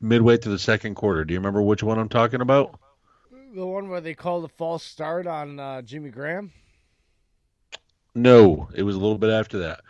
midway through the second quarter. Do you remember which one I'm talking about? The one where they called a false start on Jimmy Graham? No, it was a little bit after that.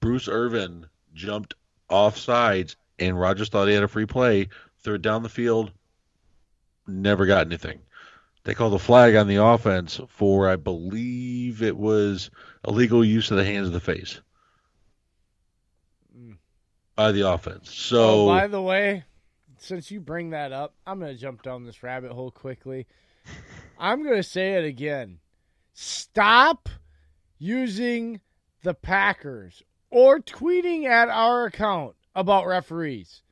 Bruce Irvin jumped off sides, and Rogers thought he had a free play, threw it down the field, never got anything. They called a flag on the offense for, I believe it was illegal use of the hands of the face Mm. by the offense. Oh, by So, the way, since you bring that up, I'm going to jump down this rabbit hole quickly. I'm going to say it again. Stop using the Packers or tweeting at our account about referees.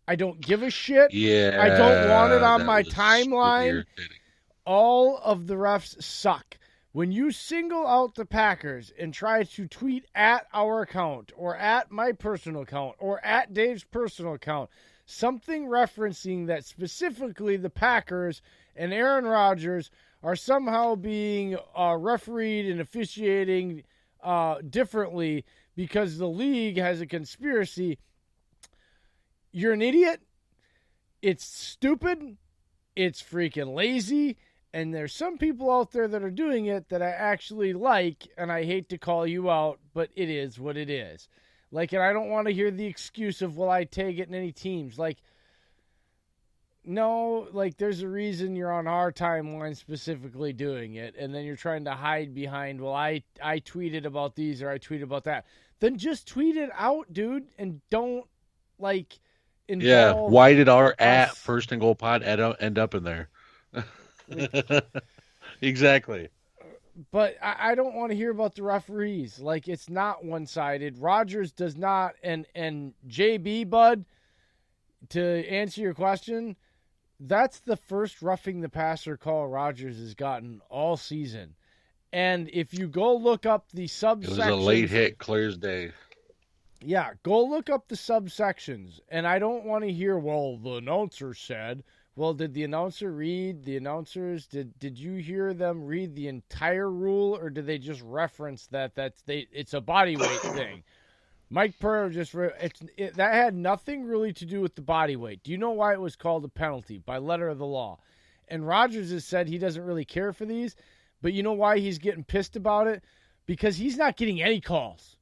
I don't give a shit. I don't want it yeah, on that my was super timeline. irritating. All of the refs suck. When you single out the Packers and try to tweet at our account or at my personal account or at Dave's personal account, something referencing that specifically the Packers and Aaron Rodgers are somehow being refereed and officiating differently because the league has a conspiracy, you're an idiot. It's stupid. It's freaking lazy. And there's some people out there that are doing it that I actually like, and I hate to call you out, but it is what it is. Like, and I don't want to hear the excuse of, well, I tag it in any teams. Like, no, like, there's a reason you're on our timeline specifically doing it, and then you're trying to hide behind, well, I tweeted about these or I tweeted about that. Then just tweet it out, dude, and don't, like, Yeah, involve why did our at us. first and goal pod end up in there? Like, Exactly. but I don't want to hear about the referees. Like, it's not one sided. Rogers does not, and JB Bud, to answer your question, that's the first roughing the passer call Rogers has gotten all season. And if you go look up the It was a late subsections, hit, clear as day. yeah, go look up the subsections. And I don't want to hear, well, the announcer said. Well, did the announcer read the announcers? Did you hear them read the entire rule, or did they just reference it's a body weight thing? Mike Pereira that had nothing really to do with the body weight. Do you know why it was called a penalty by letter of the law? And Rogers has said he doesn't really care for these, but you know why he's getting pissed about it? Because he's not getting any calls.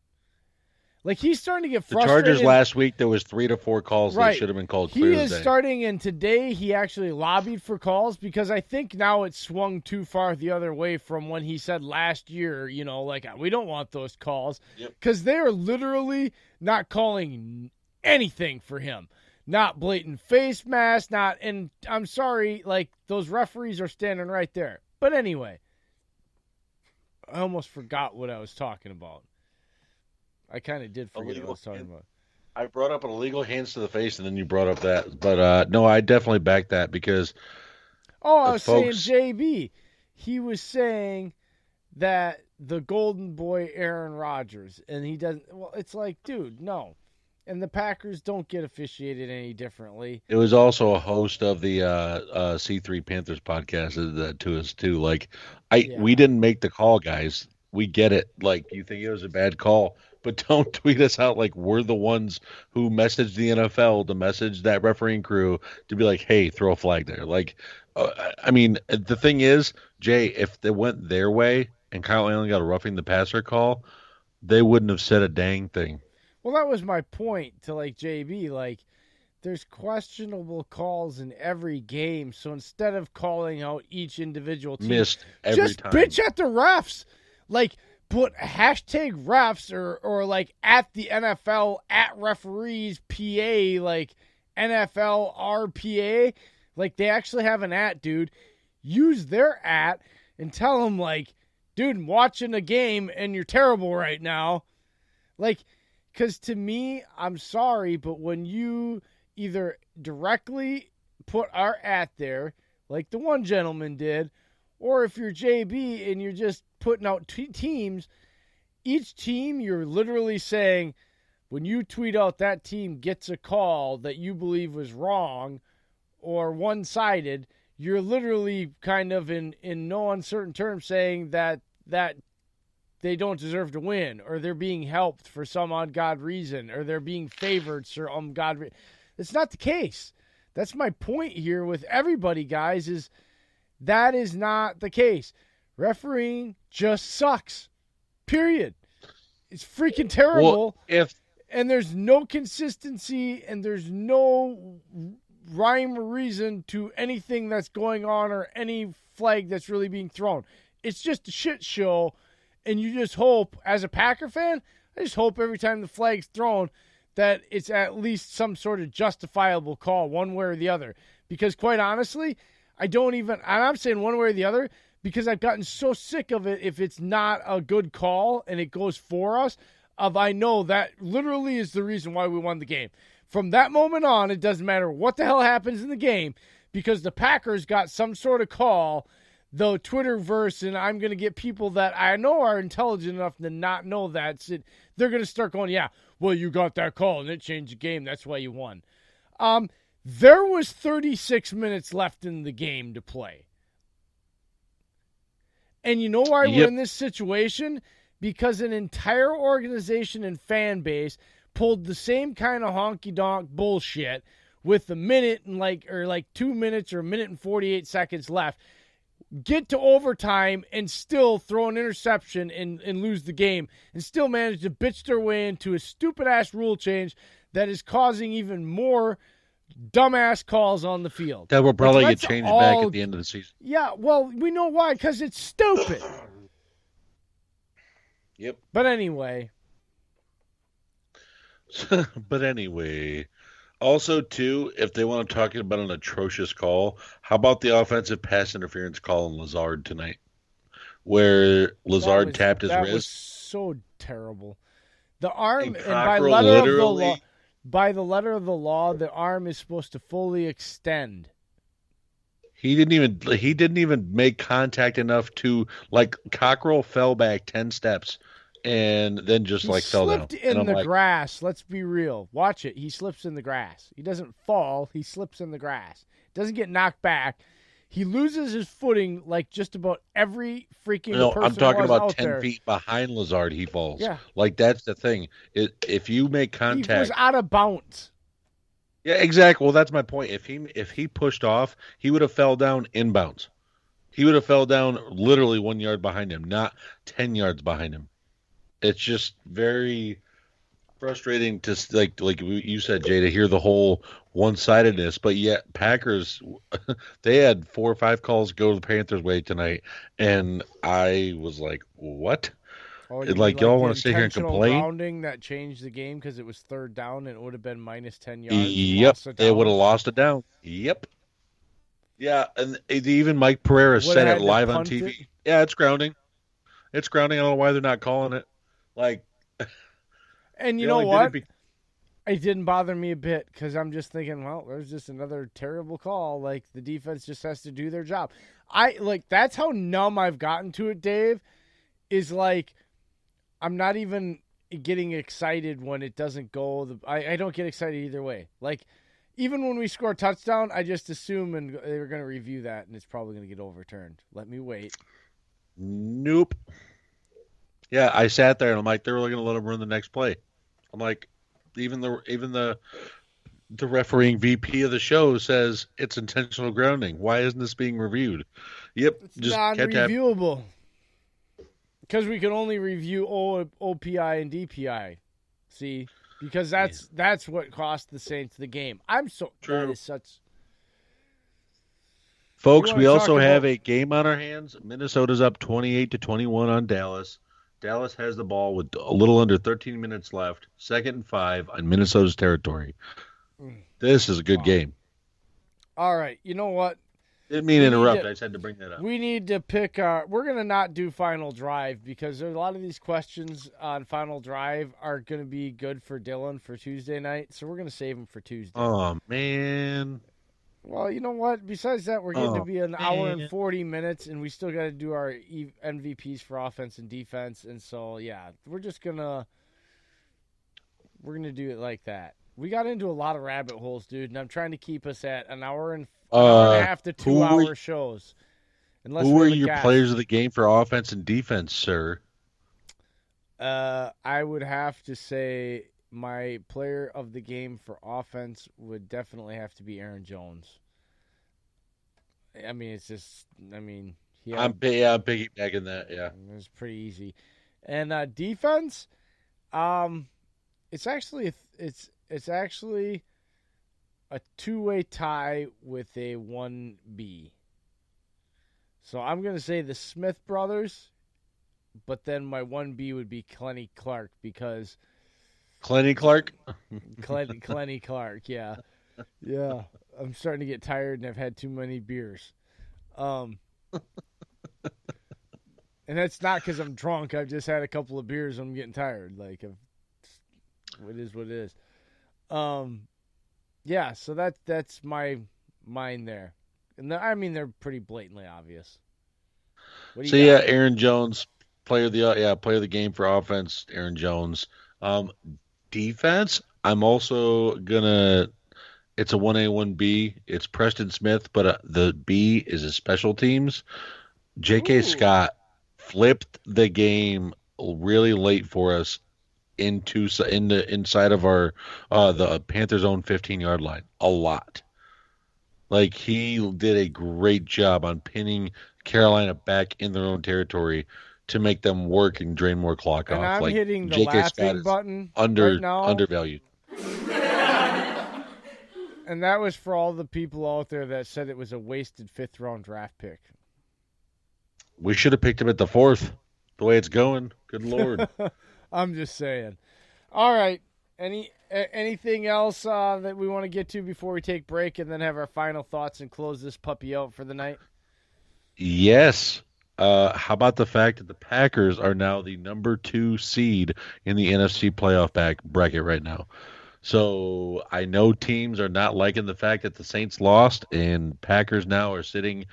Like, he's starting to get The Chargers frustrated. last week, there was 3 to 4 calls that Right. should have been called He clear as is day. starting, and today he actually lobbied for calls because I think now it's swung too far the other way from when he said last year, like, we don't want those calls Yep. because they are literally not calling anything for him. Not blatant face mask, and I'm sorry, like, those referees are standing right there. But anyway, I almost forgot what I was talking about. I kind of did forget what I Illegal. was talking about. I brought up an illegal hands to the face, and then you brought up that. But no, I definitely back that because Oh, I was saying folks, JB. He was saying that the golden boy Aaron Rodgers, and he doesn't. Well, it's like, dude, no. And the Packers don't get officiated any differently. it was also a host of the C3 Panthers podcast that did that to us too. Like, we Yeah, didn't make the call, guys. We get it. Like, you think it was a bad call, but don't tweet us out like we're the ones who messaged the NFL to message that refereeing crew to be like, hey, throw a flag there. Like, I mean, the thing is, Jay, if they went their way and Kyle Allen got a roughing the passer call, they wouldn't have said a dang thing. well, that was my point to, like, JB. Like, there's questionable calls in every game. So instead of calling out each individual team, Missed every just time. bitch at the refs. Like, put hashtag refs or like at the NFL at referees PA, like NFL RPA. Like, they actually have an at, dude. Use their at and tell them, like, dude, I'm watching a game and you're terrible right now. Like, because to me, I'm sorry, but when you either directly put our at there, like the one gentleman did, or if you're JB and you're just putting out teams, each team you're literally saying, when you tweet out that team gets a call that you believe was wrong or one sided, you're literally kind of in no uncertain terms saying that they don't deserve to win, or they're being helped for some ungodly reason, or they're being favored for ungodly reason. It's not the case. That's my point here with everybody, guys, is that is not the case. Refereeing just sucks. Period. It's freaking terrible. Well, and there's no consistency and there's no rhyme or reason to anything that's going on or any flag that's really being thrown. It's just a shit show, and you just hope, as a Packer fan, I just hope every time the flag's thrown that it's at least some sort of justifiable call one way or the other. Because quite honestly, I'm saying one way or the other because I've gotten so sick of it if it's not a good call and it goes for us, I know that literally is the reason why we won the game. From that moment on, it doesn't matter what the hell happens in the game because the Packers got some sort of call, the Twitterverse, and I'm going to get people that I know are intelligent enough to not know that. So they're going to start going, yeah, well, you got that call and it changed the game. That's why you won. There was 36 minutes left in the game to play. And you know why we're in this situation? Because an entire organization and fan base pulled the same kind of honky-donk bullshit with a minute and like 2 minutes or a minute and 48 seconds left, get to overtime and still throw an interception and lose the game and still manage to bitch their way into a stupid-ass rule change that is causing even more dumbass calls on the field. That will probably get changed back at the end of the season. Yeah, well, we know why, because it's stupid. Yep. But anyway. Also, too, if they want to talk about an atrocious call, how about the offensive pass interference call on Lazard tonight? Where Lazard tapped his wrist. That was so terrible. The arm, and by the letter of the law, the arm is supposed to fully extend. He didn't even make contact enough to, like, Cockrell fell back 10 steps and then just fell down. He slipped in the grass. Let's be real. Watch it. He slips in the grass. He doesn't fall. He slips in the grass. Doesn't get knocked back. He loses his footing like just about every freaking person. I'm talking about 10 there. feet behind Lazard. He falls. Yeah. Like, that's the thing. If you make contact, he was out of bounds. Yeah, exactly. Well, that's my point. If he pushed off, he would have fell down inbounds. He would have fell down literally 1 yard behind him, not 10 yards behind him. It's just very frustrating to, like you said, Jay, to hear the whole one-sidedness. But yet Packers, they had 4 or 5 calls go the Panthers' way tonight, and I was like, what? Oh, y'all want to sit here and complain? Grounding that changed the game because it was third down and it would have been minus 10 yards. Yep, they would have lost it down. Yep. Yeah, and even Mike Pereira said it live on TV. Yeah, it's grounding. It's grounding. I don't know why they're not calling it. And you know what? It didn't bother me a bit because I'm just thinking, well, there's just another terrible call. Like, the defense just has to do their job. That's how numb I've gotten to it, Dave, is like, I'm not even getting excited when it doesn't go. I don't get excited either way. Like, even when we score a touchdown, I just assume and they're going to review that, and it's probably going to get overturned. Let me wait. Nope. Yeah, I sat there and I'm like, they're really going to let him run the next play. I'm like, even the refereeing VP of the show says it's intentional grounding. Why isn't this being reviewed? Yep, it's just non-reviewable. Because we can only review OPI and DPI. See, because that's what cost the Saints the game. I'm so true. That is such. Folks, we also have a game on our hands. Minnesota's up 28-21 on Dallas. Dallas has the ball with a little under 13 minutes left, 2nd and 5 on Minnesota's territory. This is a good game. All right, you know what? Didn't mean to interrupt. I just had to bring that up. We need to pick we're going to not do Final Drive because there's a lot of these questions on Final Drive are going to be good for Dylan for Tuesday night, so we're going to save them for Tuesday. Oh, man. Well, you know what? Besides that, we're getting to be an hour and 40 minutes, and we still got to do our MVPs for offense and defense. And so, yeah, we're gonna do it like that. We got into a lot of rabbit holes, dude, and I'm trying to keep us at an hour and a half to 2 hour shows. Who are your players of the game for offense and defense, sir? I would have to say my player of the game for offense would definitely have to be Aaron Jones. I mean, it's just, I mean, he had, I'm piggybacking that. Yeah, it was pretty easy. And defense, um, it's actually a two-way tie with a 1B. So I'm gonna say the Smith brothers, but then my 1B would be Clenny Clark because Clenny Clark. Clenny Clark, yeah. Yeah. I'm starting to get tired and I've had too many beers. And that's not because I'm drunk. I've just had a couple of beers and I'm getting tired. Like, it is what it is. Yeah, so that's my mind there. And I mean, they're pretty blatantly obvious. What do So you got? Aaron Jones, player of the game for offense. Aaron Jones. Um, Defense. I'm also gonna. It's a 1A 1B. It's Preston Smith, but the B is his special teams. J.K. Ooh. Scott flipped the game really late for us inside of our the Panthers' own 15-yard line a lot. Like he did a great job on pinning Carolina back in their own territory to make them work and drain more clock And off. I'm Like hitting the J.K. Scott laughing is button right now. undervalued. And that was for all the people out there that said it was a wasted 5th-round draft pick. We should have picked him at the 4th. The way it's going, good lord. I'm just saying. All right. Anything else that we want to get to before we take break and then have our final thoughts and close this puppy out for the night? Yes. How about the fact that the Packers are now the number 2 seed in the NFC playoff bracket right now? So I know teams are not liking the fact that the Saints lost, and Packers now are sitting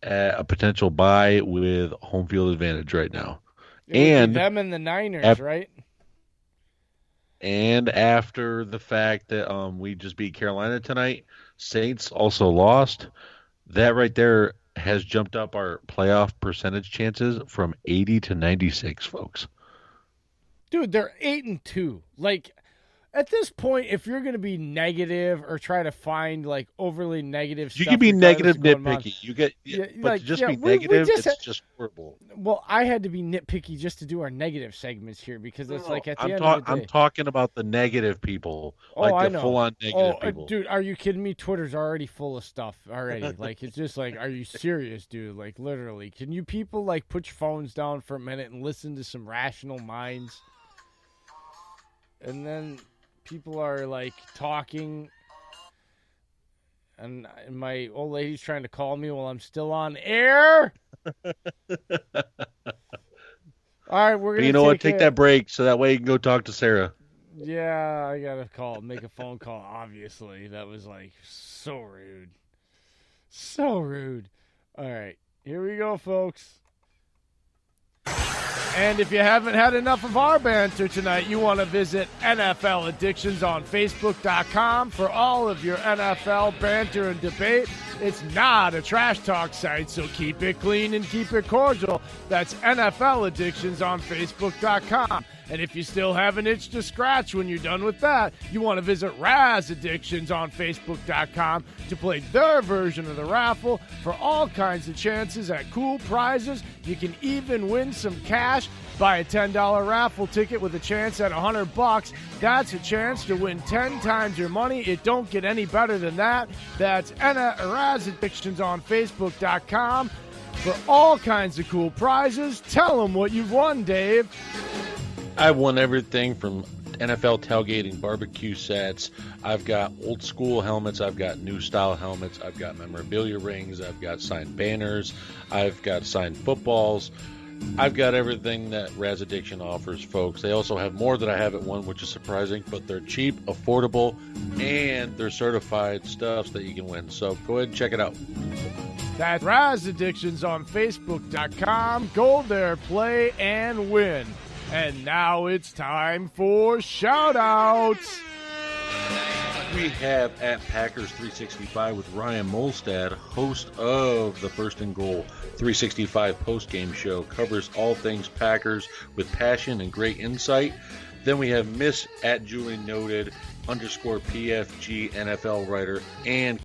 at a potential bye with home field advantage right now. It would be them and the Niners, right? And after the fact that we just beat Carolina tonight, Saints also lost. That right there has jumped up our playoff percentage chances from 80 to 96, folks. Dude, they're 8-2. Like, at this point, if you're going to be negative or try to find like overly negative stuff, you can be negative nitpicky. You get, be negative. It's just horrible. Well, I had to be nitpicky just to do our negative segments here because it's like at the end of the day, I'm talking about the negative people, I know. Full-on negative people. Dude, are you kidding me? Twitter's already full of stuff already. Like, it's just like, are you serious, dude? Like, literally, can you people like put your phones down for a minute and listen to some rational minds? And then people are like talking, and my old lady's trying to call me while I'm still on air. All right, we're gonna. You know what? Take that break so that way you can go talk to Sarah. Yeah, I gotta make a phone call. Obviously, that was like so rude, so rude. All right, here we go, folks. And if you haven't had enough of our banter tonight, you want to visit NFL Addictions on Facebook.com for all of your NFL banter and debate. It's not a trash talk site, so keep it clean and keep it cordial. That's NFL Addictions on Facebook.com. And if you still have an itch to scratch when you're done with that, you want to visit Raz Addictions on Facebook.com to play their version of the raffle for all kinds of chances at cool prizes. You can even win some cash. Buy a $10 raffle ticket with a chance at $100. That's a chance to win 10 times your money. It don't get any better than that. That's Raz Addictions on Facebook.com for all kinds of cool prizes. Tell them what you've won, Dave. I've won everything from NFL tailgating barbecue sets. I've got old school helmets. I've got new style helmets. I've got memorabilia rings. I've got signed banners. I've got signed footballs. I've got everything that Raz Addiction offers, folks. They also have more that I haven't won, which is surprising, but they're cheap, affordable, and they're certified stuffs that you can win. So go ahead and check it out. That's Raz Addictions on Facebook.com. Go there, play, and win. And now it's time for shout-outs. We have at Packers 365 with Ryan Molstad, host of the First and Goal 365 post-game show, covers all things Packers with passion and great insight. Then we have Miss at Julie Noted _ PFG NFL writer and